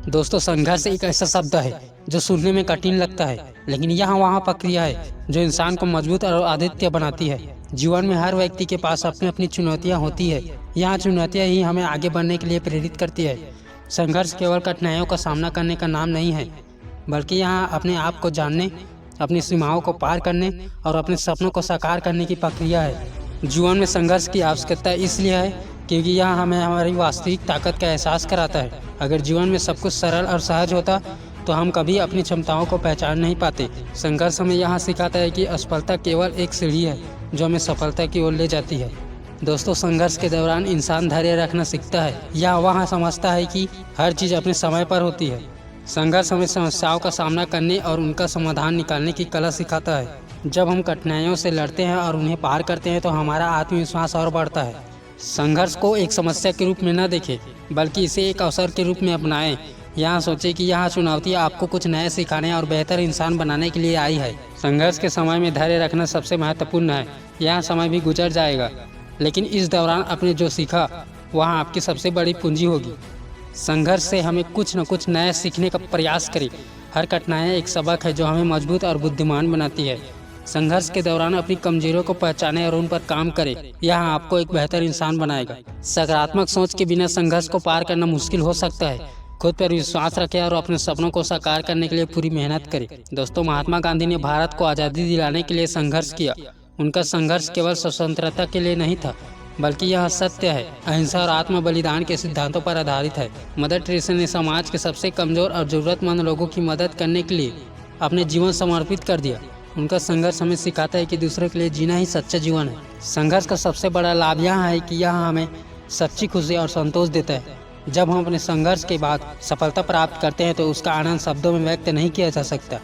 दोस्तों, संघर्ष एक ऐसा शब्द है जो सुनने में कठिन लगता है, लेकिन यहाँ वहाँ प्रक्रिया है जो इंसान को मजबूत और आदित्य बनाती है। जीवन में हर व्यक्ति के पास अपनी अपनी चुनौतियाँ होती है। यहाँ चुनौतियाँ ही हमें आगे बढ़ने के लिए प्रेरित करती है। संघर्ष केवल कठिनाइयों का सामना करने का नाम नहीं है, बल्कि यहाँ अपने आप को जानने, अपनी सीमाओं को पार करने और अपने सपनों को साकार करने की प्रक्रिया है। जीवन में संघर्ष की आवश्यकता इसलिए है क्योंकि यह हमें हमारी वास्तविक ताकत का एहसास कराता है। अगर जीवन में सब कुछ सरल और सहज होता तो हम कभी अपनी क्षमताओं को पहचान नहीं पाते। संघर्ष हमें यहाँ सिखाता है कि असफलता केवल एक सीढ़ी है जो हमें सफलता की ओर ले जाती है। दोस्तों, संघर्ष के दौरान इंसान धैर्य रखना सीखता है। यह वहाँ समझता है कि हर चीज़ अपने समय पर होती है। संघर्ष हमें समस्याओं का सामना करने और उनका समाधान निकालने की कला सिखाता है। जब हम कठिनाइयों से लड़ते हैं और उन्हें पार करते हैं तो हमारा आत्मविश्वास और बढ़ता है। संघर्ष को एक समस्या के रूप में न देखें, बल्कि इसे एक अवसर के रूप में अपनाएं। यहाँ सोचें कि यह चुनौती आपको कुछ नया सिखाने और बेहतर इंसान बनाने के लिए आई है। संघर्ष के समय में धैर्य रखना सबसे महत्वपूर्ण है। यह समय भी गुजर जाएगा, लेकिन इस दौरान आपने जो सीखा वह आपकी सबसे बड़ी पूंजी होगी। संघर्ष से हमें कुछ न कुछ नया सीखने का प्रयास करें। हर कठिनाई एक सबक है जो हमें मजबूत और बुद्धिमान बनाती है। संघर्ष के दौरान अपनी कमजोरियों को पहचानें और उन पर काम करें। यह आपको एक बेहतर इंसान बनाएगा। सकारात्मक सोच के बिना संघर्ष को पार करना मुश्किल हो सकता है। खुद पर विश्वास रखें और अपने सपनों को साकार करने के लिए पूरी मेहनत करें। दोस्तों, महात्मा गांधी ने भारत को आज़ादी दिलाने के लिए संघर्ष किया। उनका संघर्ष केवल स्वतंत्रता के लिए नहीं था, बल्कि यह सत्य है, अहिंसा और आत्म बलिदान के सिद्धांतों पर आधारित है। मदर टेरेसा ने समाज के सबसे कमजोर और जरूरतमंद लोगों की मदद करने के लिए अपने जीवन समर्पित कर दिया। उनका संघर्ष हमें सिखाता है कि दूसरों के लिए जीना ही सच्चा जीवन है। संघर्ष का सबसे बड़ा लाभ यह है कि यह हमें सच्ची खुशी और संतोष देता है। जब हम अपने संघर्ष के बाद सफलता प्राप्त करते हैं तो उसका आनंद शब्दों में व्यक्त नहीं किया जा सकता।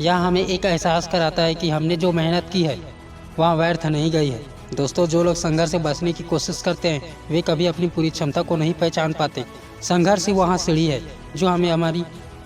यह हमें एक एहसास कराता है कि हमने जो मेहनत की है वह व्यर्थ नहीं गई है। दोस्तों, जो लोग संघर्ष से बचने की कोशिश करते हैं वे कभी अपनी पूरी क्षमता को नहीं पहचान पाते। संघर्ष ही वहाँ सीढ़ी है जो हमें हमारी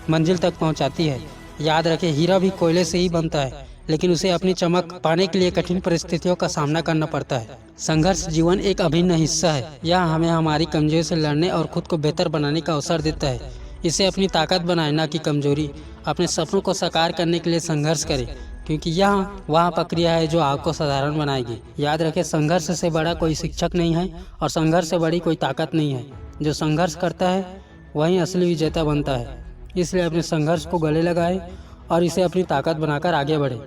मंजिल तक पहुँचाती है। याद रखें, हीरा भी कोयले से ही बनता है, लेकिन उसे अपनी चमक पाने के लिए कठिन परिस्थितियों का सामना करना पड़ता है। संघर्ष जीवन एक अभिन्न हिस्सा है। यह हमें हमारी कमजोरी से लड़ने और खुद को बेहतर बनाने का अवसर देता है। इसे अपनी ताकत बनाए, न कि कमजोरी। अपने सपनों को साकार करने के लिए संघर्ष करें, क्योंकि यह वह प्रक्रिया है जो आपको साधारण बनाएगी। याद रखें, संघर्ष से बड़ा कोई शिक्षक नहीं है और संघर्ष से बड़ी कोई ताकत नहीं है। जो संघर्ष करता है वही असली विजेता बनता है। इसलिए अपने संघर्ष को गले लगाएं और इसे अपनी ताकत बनाकर आगे बढ़ें।